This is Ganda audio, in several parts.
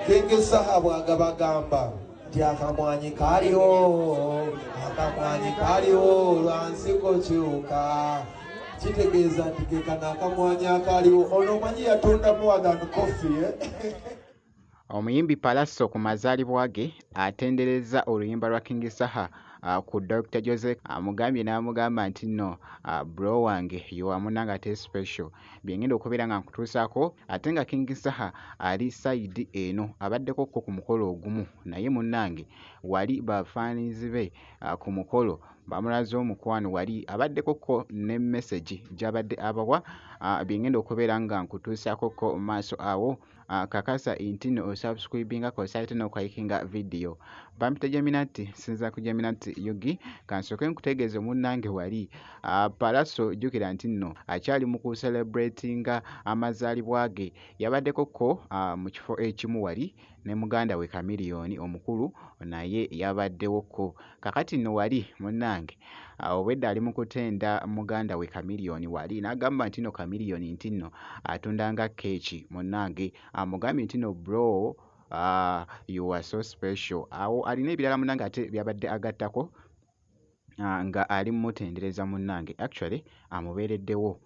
Kingi Saha bwagabagamba nti akamwanyi kaliwo lwansiko kyuka kitegeeza nti kekana akamwanyi akaliwo ono manyi yatunda more than coffee Omuyimbi Pallaso ku mazaalibwa ge atendereza oluyimba lwa King Saha ku Dr. Joseph amugambye n'amugamba nti nno bro wange yuwa munanga te special byengenda okubeera nga nkutuusaako ate nga King Saha ali side eno abaddeko ku mukolo ogumu naye munnange wali bafaanizi be ku mukolo bamulaze omukwano wali abaddeko ne message gy'abadde abawa byengenda okubeera nga nkutuusaako maaso awo kakasa intino osubscribinga ko site no kwayikinga video bampita Geminati sinza ku Geminati yogi kansoke nkutegeeze munnange wali Pallaso jukira nti nno akyali mu ku celebratinga amazaalibwa ge yabaddeko mu kifo ekimu wali ne muganda we Chameleone omukulu naye yabaddewoko kakati nno wali munnange obwedda ali mu kutenda muganda we Chameleone wali n'agamba nti nno Chameleone nti nno atundanga keeki munnange amugambye nti nno bro you are so special awo alina ebirala munnange ate byabadde agattako nga ali mmutendereza munnange actually amubeereddewo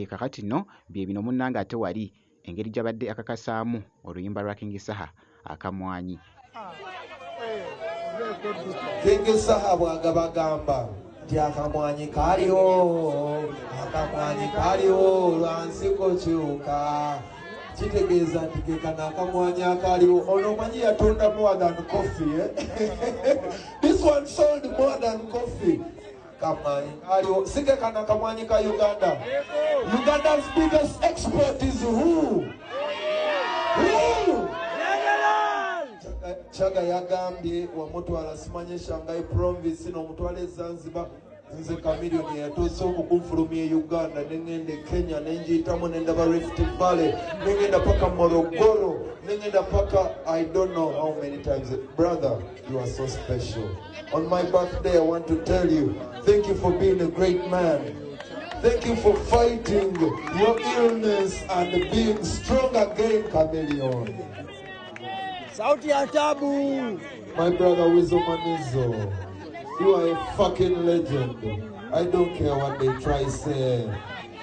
kakati nno bye bino munnange ate wali engeri gy'abadde akakasaamu oluyimba lwa King Saha akamwanyi King Saha bwagabagamba nti akamwanyi kaliwo lwansiko kyuka kitegeeza nti kekana akamwanyi akaliwo ono manyi yatunda more than coffee this one sold more than coffee kamwanyi kaliwo sikekana akamwanyi ka Uganda's biggest export is who? Chaga yagambye wamutwala simanye Shanghai province n'omutwala Zanzibar nze Chameleone yatuuse okukunfulumya Uganda nengende Kenya nenjiyitamu nendaba Rift Valley nengenda paka Morogoro nengenda paka I don't know how many times. Brother, you are so special. On my birthday I want to tell you thank you for being a great man. Thank you for fighting your illness and being strong again, Chameleone. Sauti ya tabu. My brother Wizzo Manizo, you are a fucking legend. I don't care what they try say.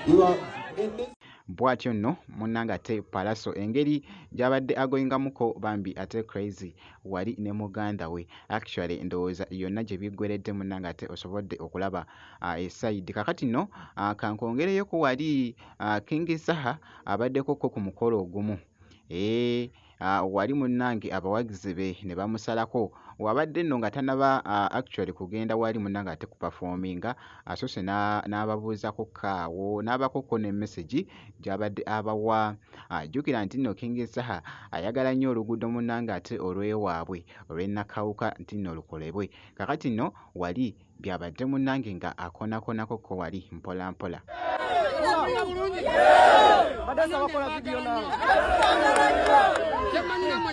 You are in this. Bwatyo nno munnange ate Pallaso engeri gy'abadde agoyingamuko bambi ate crazy wali ne muganda we actually ndowooza yonna gye biggweredde munnange ate osobodde okulaba esayidi kakati nno kankongereyo ku wali King Saha abaddeko ku mukolo ogumu wali munnange abawagizi be ne bamusalako wabadde nno nga tanaba actually kugenda wali munnange ate kuperforminga asose n'ababuuzako kaawo n'abakoko ne message gy'abadde abawa jjukira nti nno King Saha ayagala nnyo oluguudo munnange ate olw'ewaabwe olw'ennakawuka nti nno lukolebwe kakati nno wali byabadde munnange nga akonakonako wali mpola mpola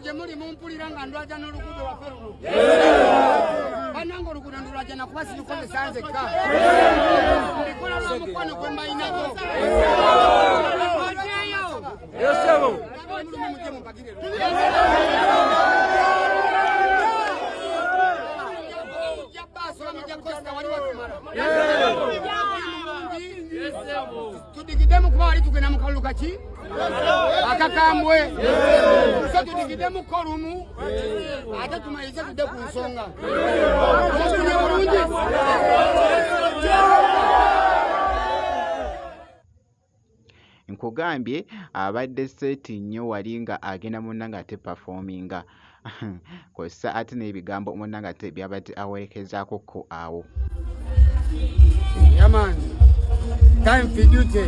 Jemuli mumpulira nga ndwaja n'oluguudo lwaffe luno bannange oluguudo ndulwaja nakuba sirukonde sanzekka ndikola lwa mukwano gwe mbayinako tudigidemu kuba wali tugenda mu kalulu kaki akakambwe so tudigidemu kolumu ate tumalirize tudde ku nsonga omusunye bulungi nkugambye abadde seti nnyo wali nga agenda munnange ate performinga kw'ossa ate n'ebigambo munnange ate byabadde awerekezaako ko awo yaman time for duty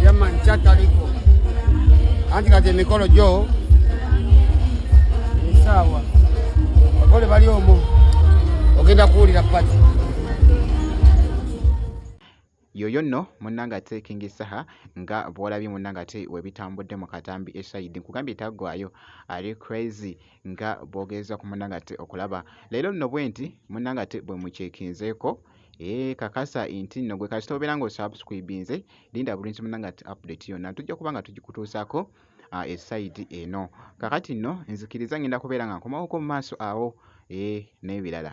yaman kyataliko anti kati emikolo gyo esaawa abagole bali omwo ogenda kuwulira pati yoyo nno munnange ate King Saha nga bwolabye munnange ate webitambudde mu katambi esayidi nkugambye taggwayo ali crazy nga bwogeza ku munnange ate okulaba leero nno bwe nti munnange ate bwe mukyekinzeeko kakasa nti nno gwe kasita obeera nga osubscribinze linda bulungi munnange ate update yonna tujja kuba nga tugikutuusaako essayidi eno. Kakati nno nzikiriza ngenda kubeera nga nkomawoko mu maaso awo n'ebirala.